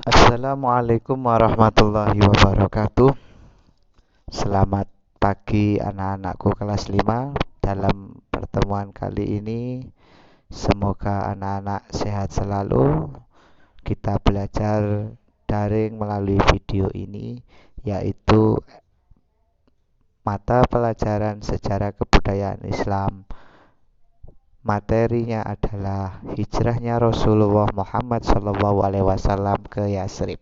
Assalamualaikum warahmatullahi wabarakatuh. Selamat pagi anak-anakku kelas 5. Dalam pertemuan kali ini, semoga anak-anak sehat selalu. Kita belajar daring melalui video ini, yaitu mata pelajaran sejarah kebudayaan Islam. Materinya adalah hijrahnya Rasulullah Muhammad SAW ke Yasrib.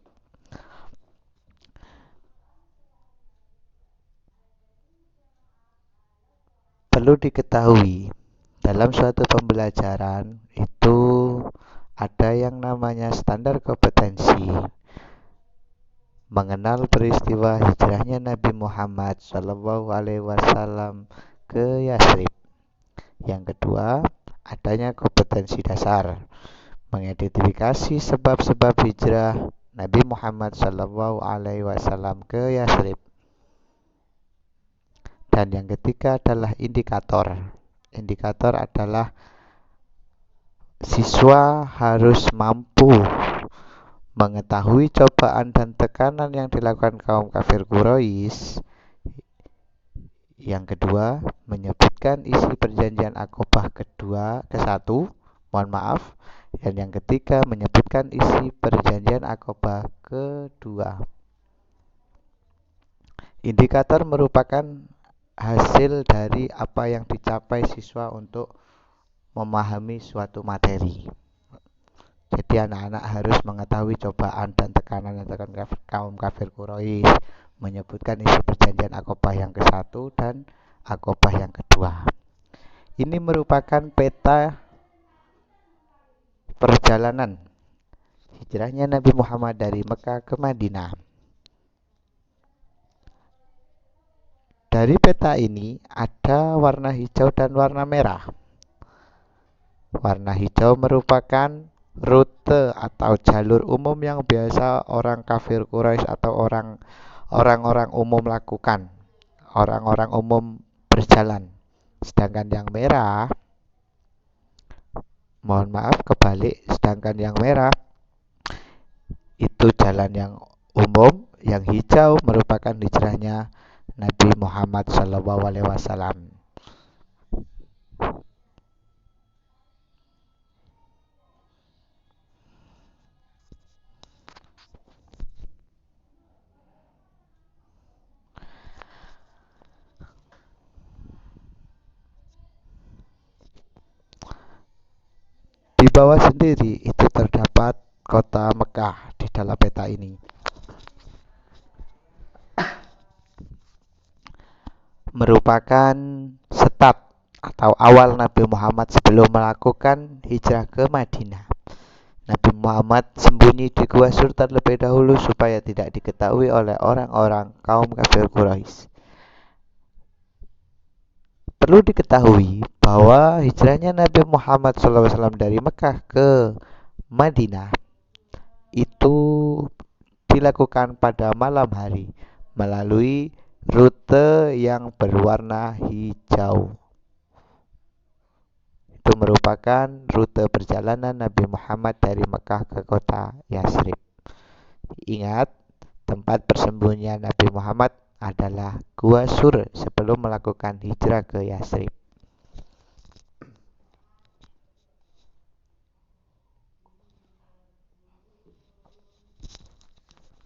Perlu diketahui, dalam suatu pembelajaran itu ada yang namanya standar kompetensi. Mengenal peristiwa hijrahnya Nabi Muhammad SAW ke Yasrib. Yang kedua, adanya kompetensi dasar. Mengidentifikasi sebab-sebab hijrah Nabi Muhammad SAW ke Yasrib. Dan yang ketiga adalah indikator. Indikator adalah siswa harus mampu mengetahui cobaan dan tekanan yang dilakukan kaum kafir Quraisy. Yang kedua, menyebutkan isi perjanjian Aqabah ke-1, mohon maaf. Dan yang ketiga, menyebutkan isi perjanjian Aqabah kedua. Indikator merupakan hasil dari apa yang dicapai siswa untuk memahami suatu materi. Jadi anak-anak harus mengetahui cobaan dan tekanan yang dilakukan kaum kafir Quraisy, menyebutkan isi perjanjian Aqabah yang ke-1 dan Aqabah yang kedua. Ini merupakan peta perjalanan hijrahnya Nabi Muhammad dari Mekah ke Madinah. Dari peta ini ada warna hijau dan warna merah. Warna hijau merupakan rute atau jalur umum yang biasa orang kafir Quraisy atau orang-orang umum lakukan. Orang-orang umum berjalan. Sedangkan yang merah, mohon maaf kebalik, sedangkan yang merah itu jalan yang umum, yang hijau merupakan hijrahnya Nabi Muhammad SAW. Di bawah sendiri itu terdapat kota Mekah di dalam peta ini. Merupakan start atau awal Nabi Muhammad sebelum melakukan hijrah ke Madinah. Nabi Muhammad sembunyi di Gua Sur terlebih dahulu supaya tidak diketahui oleh orang-orang kaum kafir Quraisy. Perlu diketahui bahwa hijrahnya Nabi Muhammad SAW dari Mekah ke Madinah itu dilakukan pada malam hari melalui rute yang berwarna hijau. Itu merupakan rute perjalanan Nabi Muhammad dari Mekah ke kota Yasrib. Ingat, tempat persembunyian Nabi Muhammad adalah Gua Sur sebelum melakukan hijrah ke Yasrib.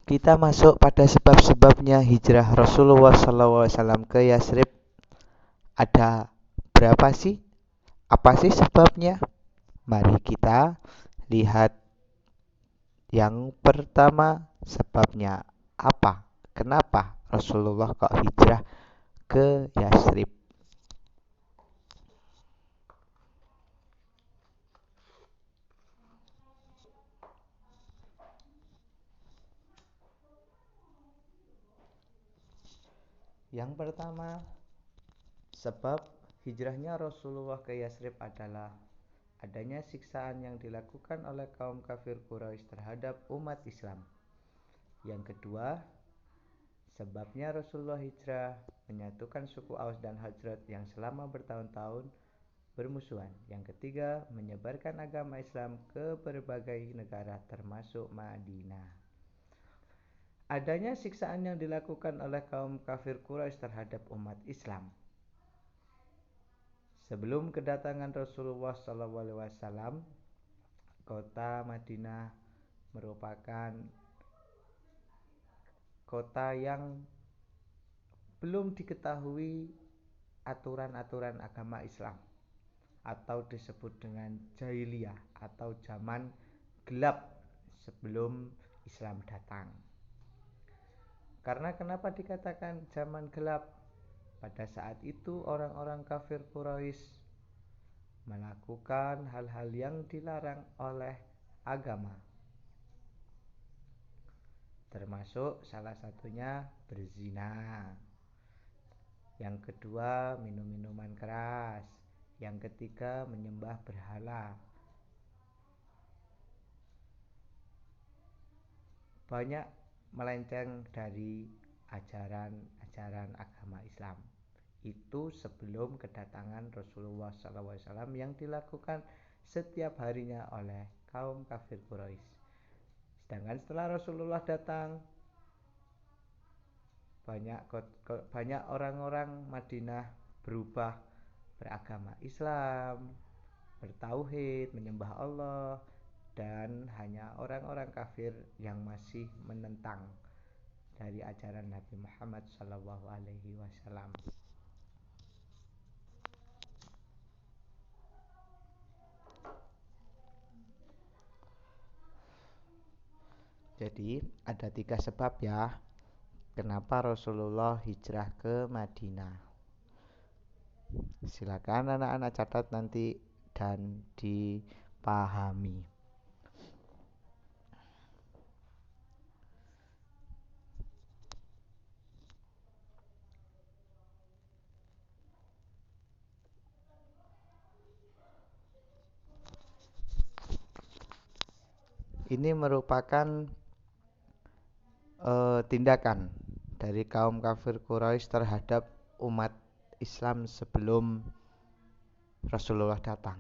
Kita masuk pada sebab-sebabnya hijrah Rasulullah SAW ke Yasrib. Ada berapa sih? Apa sih sebabnya? Mari kita lihat yang pertama, sebabnya apa? Kenapa Rasulullah kok hijrah ke Yasrib? Yang pertama, sebab hijrahnya Rasulullah ke Yasrib adalah adanya siksaan yang dilakukan oleh kaum kafir Quraisy terhadap umat Islam. Yang kedua, sebabnya Rasulullah hijrah menyatukan suku Aus dan Khazraj yang selama bertahun-tahun bermusuhan. Yang ketiga, menyebarkan agama Islam ke berbagai negara termasuk Madinah. Adanya siksaan yang dilakukan oleh kaum kafir Quraisy terhadap umat Islam. Sebelum kedatangan Rasulullah SAW, kota Madinah merupakan kota yang belum diketahui aturan-aturan agama Islam, atau disebut dengan jahiliyah atau zaman gelap sebelum Islam datang. Karena kenapa dikatakan zaman gelap? Pada saat itu orang-orang kafir Quraisy melakukan hal-hal yang dilarang oleh agama, termasuk salah satunya berzina, yang kedua minum minuman keras, yang ketiga menyembah berhala. Banyak melenceng dari ajaran-ajaran agama Islam. Itu sebelum kedatangan Rasulullah SAW yang dilakukan setiap harinya oleh kaum kafir Quraisy. Sedangkan setelah Rasulullah datang, banyak orang-orang Madinah berubah beragama Islam, bertauhid, menyembah Allah, dan hanya orang-orang kafir yang masih menentang dari ajaran Nabi Muhammad SAW. Jadi ada 3 sebab ya kenapa Rasulullah hijrah ke Madinah. Silakan anak-anak catat nanti dan dipahami. Ini merupakan tindakan dari kaum kafir Quraisy terhadap umat Islam sebelum Rasulullah datang.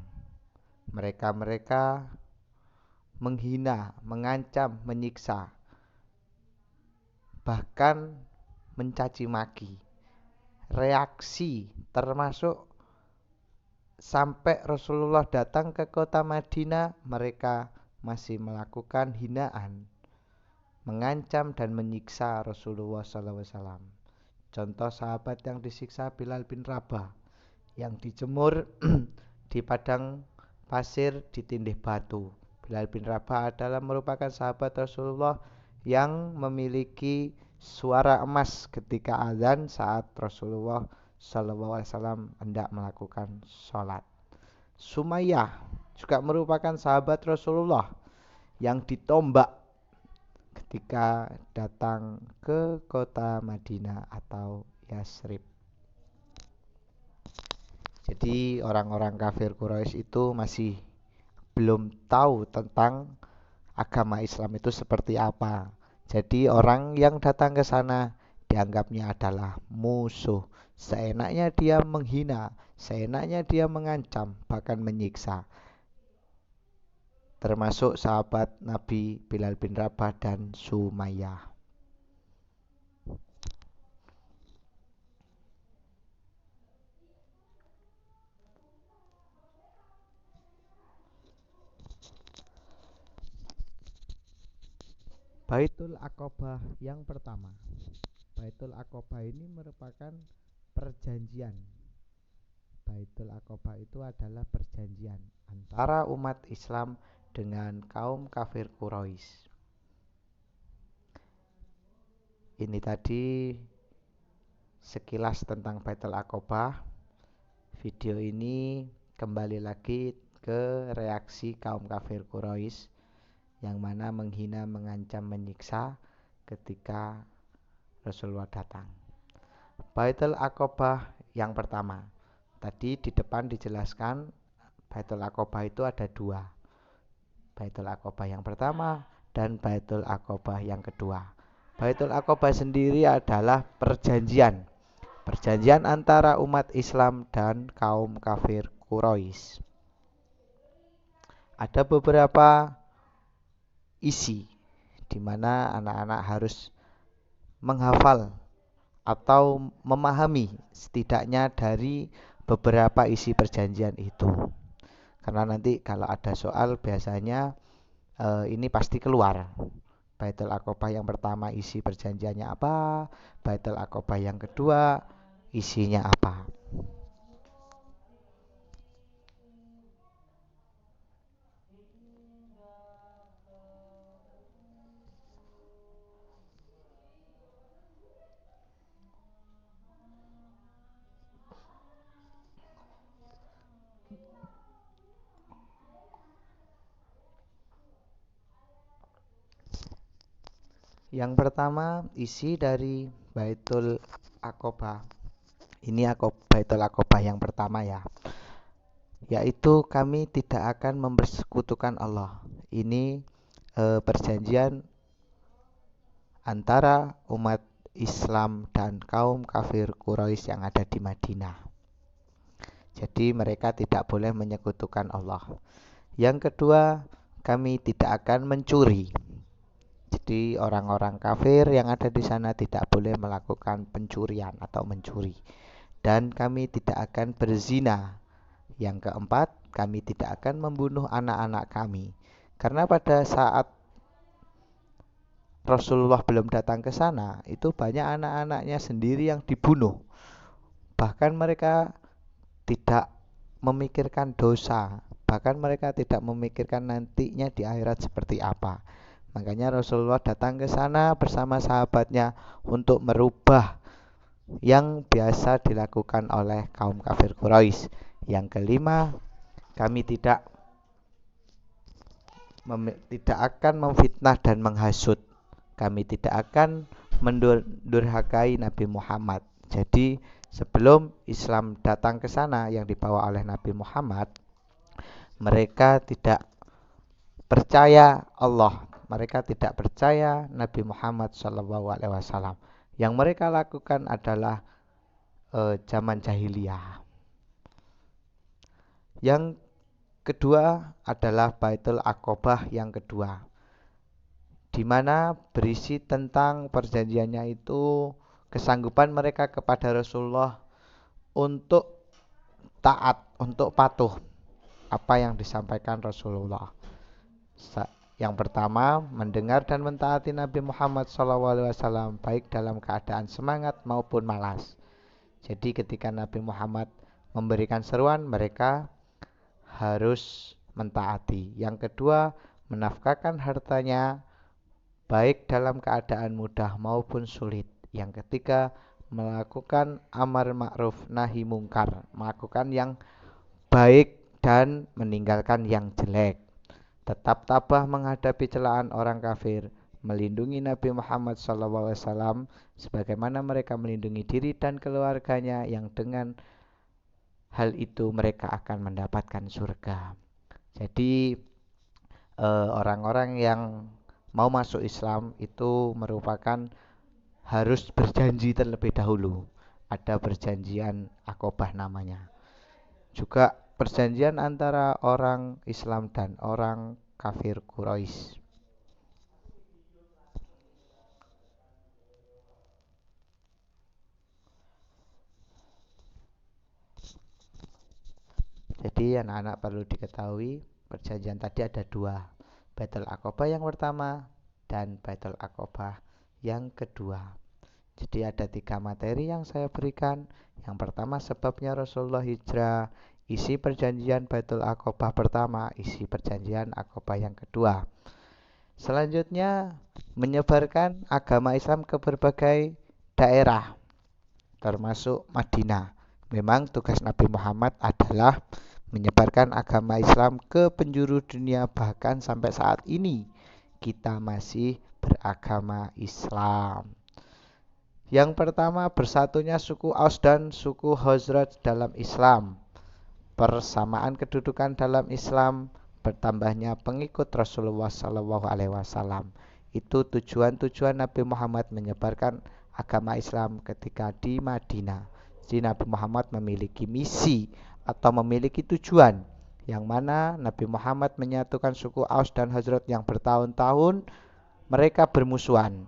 Mereka menghina, mengancam, menyiksa, bahkan mencaci maki. Reaksi termasuk sampai Rasulullah datang ke kota Madinah, mereka masih melakukan hinaan, mengancam dan menyiksa Rasulullah SAW. Contoh sahabat yang disiksa Bilal bin Rabah, yang dijemur di padang pasir ditindih batu. Bilal bin Rabah adalah merupakan sahabat Rasulullah yang memiliki suara emas ketika azan saat Rasulullah SAW hendak melakukan sholat. Sumayyah juga merupakan sahabat Rasulullah yang ditombak ketika datang ke kota Madinah atau Yasrib. Jadi orang-orang kafir Quraisy itu masih belum tahu tentang agama Islam itu seperti apa. Jadi orang yang datang ke sana dianggapnya adalah musuh. Seenaknya dia menghina, seenaknya dia mengancam, bahkan menyiksa. Termasuk sahabat Nabi Bilal bin Rabah dan Sumayyah. Baitul Aqabah yang pertama. Baitul Aqabah ini merupakan perjanjian. Baitul Aqabah itu adalah perjanjian antara umat Islam dengan kaum kafir Quraisy. Ini tadi sekilas tentang Baitul Aqabah. Video ini kembali lagi ke reaksi kaum kafir Quraisy yang mana menghina, mengancam, menyiksa ketika Rasulullah datang. Baitul Aqabah yang pertama. Tadi di depan dijelaskan Baitul Aqabah itu ada 2. Baitul Aqabah yang pertama dan Baitul Aqabah yang kedua. Baitul Aqabah sendiri adalah perjanjian antara umat Islam dan kaum kafir Quraisy. Ada beberapa isi di mana anak-anak harus menghafal atau memahami setidaknya dari beberapa isi perjanjian itu. Karena nanti kalau ada soal biasanya ini pasti keluar. Baitul Aqobah yang pertama isi perjanjiannya apa, Baitul Aqobah yang kedua isinya apa. Yang pertama isi dari Baitul Aqobah. Ini Baitul Aqobah yang pertama ya. Yaitu kami tidak akan mempersekutukan Allah. Ini perjanjian antara umat Islam dan kaum kafir Quraisy yang ada di Madinah. Jadi mereka tidak boleh menyekutukan Allah. Yang kedua, kami tidak akan mencuri. Jadi orang-orang kafir yang ada di sana tidak boleh melakukan pencurian atau mencuri. Dan kami tidak akan berzina. Yang keempat, kami tidak akan membunuh anak-anak kami. Karena pada saat Rasulullah belum datang ke sana, itu banyak anak-anaknya sendiri yang dibunuh. Bahkan mereka tidak memikirkan dosa, bahkan mereka tidak memikirkan nantinya di akhirat seperti apa. Makanya Rasulullah datang ke sana bersama sahabatnya untuk merubah yang biasa dilakukan oleh kaum kafir Quraisy. Yang kelima, kami tidak akan memfitnah dan menghasut. Kami tidak akan mendurhakai Nabi Muhammad. Jadi sebelum Islam datang ke sana yang dibawa oleh Nabi Muhammad, mereka tidak percaya Allah. Mereka tidak percaya Nabi Muhammad SAW. Yang mereka lakukan adalah zaman jahiliyah. Yang kedua adalah Baitul Aqobah yang kedua, di mana berisi tentang perjanjiannya itu kesanggupan mereka kepada Rasulullah untuk taat, untuk patuh apa yang disampaikan Rasulullah. Yang pertama, mendengar dan mentaati Nabi Muhammad SAW baik dalam keadaan semangat maupun malas. Jadi ketika Nabi Muhammad memberikan seruan, mereka harus mentaati. Yang kedua, menafkahkan hartanya baik dalam keadaan mudah maupun sulit. Yang ketiga, melakukan amar ma'ruf nahi mungkar, melakukan yang baik dan meninggalkan yang jelek. Tetap tabah menghadapi celaan orang kafir, melindungi Nabi Muhammad SAW sebagaimana mereka melindungi diri dan keluarganya yang dengan hal itu mereka akan mendapatkan surga. Jadi orang-orang yang mau masuk Islam itu merupakan harus berjanji terlebih dahulu. Ada perjanjian Aqobah namanya. Juga perjanjian antara orang Islam dan orang kafir Quraisy. Jadi anak-anak perlu diketahui perjanjian tadi ada dua. Baitul Aqobah yang pertama dan Baitul Aqobah yang kedua. Jadi ada 3 materi yang saya berikan. Yang pertama sebabnya Rasulullah hijrah, isi perjanjian Baitul Aqobah pertama, isi perjanjian Aqobah yang kedua. Selanjutnya menyebarkan agama Islam ke berbagai daerah termasuk Madinah. Memang tugas Nabi Muhammad adalah menyebarkan agama Islam ke penjuru dunia, bahkan sampai saat ini kita masih beragama Islam. Yang pertama, bersatunya suku Aus dan suku Khazraj dalam Islam. Persamaan kedudukan dalam Islam, bertambahnya pengikut Rasulullah SAW. Itu tujuan-tujuan Nabi Muhammad menyebarkan agama Islam ketika di Madinah. Jadi Nabi Muhammad memiliki misi atau memiliki tujuan, yang mana Nabi Muhammad menyatukan suku Aus dan Khazraj yang bertahun-tahun mereka bermusuhan.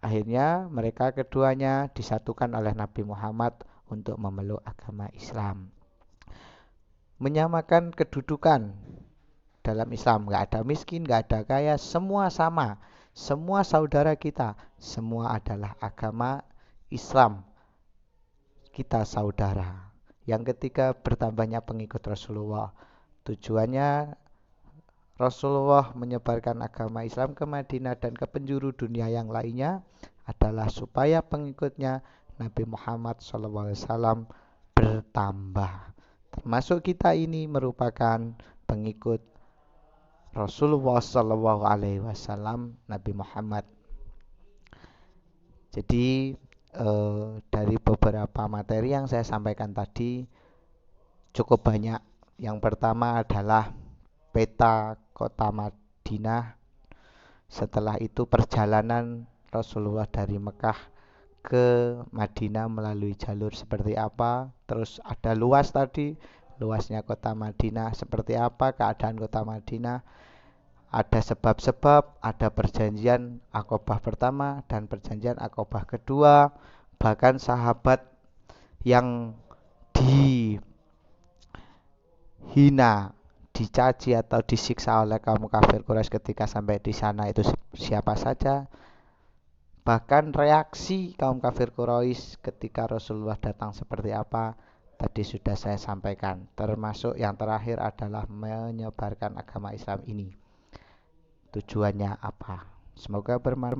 Akhirnya mereka keduanya disatukan oleh Nabi Muhammad untuk memeluk agama Islam. Menyamakan kedudukan dalam Islam, nggak ada miskin, nggak ada kaya, semua sama, semua saudara kita, semua adalah agama Islam, kita saudara. Yang ketiga, bertambahnya pengikut Rasulullah. Tujuannya Rasulullah menyebarkan agama Islam ke Madinah dan ke penjuru dunia yang lainnya adalah supaya pengikutnya Nabi Muhammad SAW bertambah. Termasuk kita ini merupakan pengikut Rasulullah SAW, Nabi Muhammad. Jadi dari beberapa materi yang saya sampaikan tadi cukup banyak. Yang pertama adalah peta kota Madinah. Setelah itu perjalanan Rasulullah dari Mekah ke Madinah melalui jalur seperti apa. Terus ada luas tadi, luasnya kota Madinah seperti apa, keadaan kota Madinah. Ada sebab-sebab, ada perjanjian Aqobah pertama dan perjanjian Aqobah kedua. Bahkan sahabat yang dihina, dicaci atau disiksa oleh kaum kafir Quraisy ketika sampai di sana itu siapa saja. Bahkan reaksi kaum kafir Quraisy ketika Rasulullah datang seperti apa tadi sudah saya sampaikan. Termasuk yang terakhir adalah menyebarkan agama Islam ini. Tujuannya apa? Semoga bermanfaat.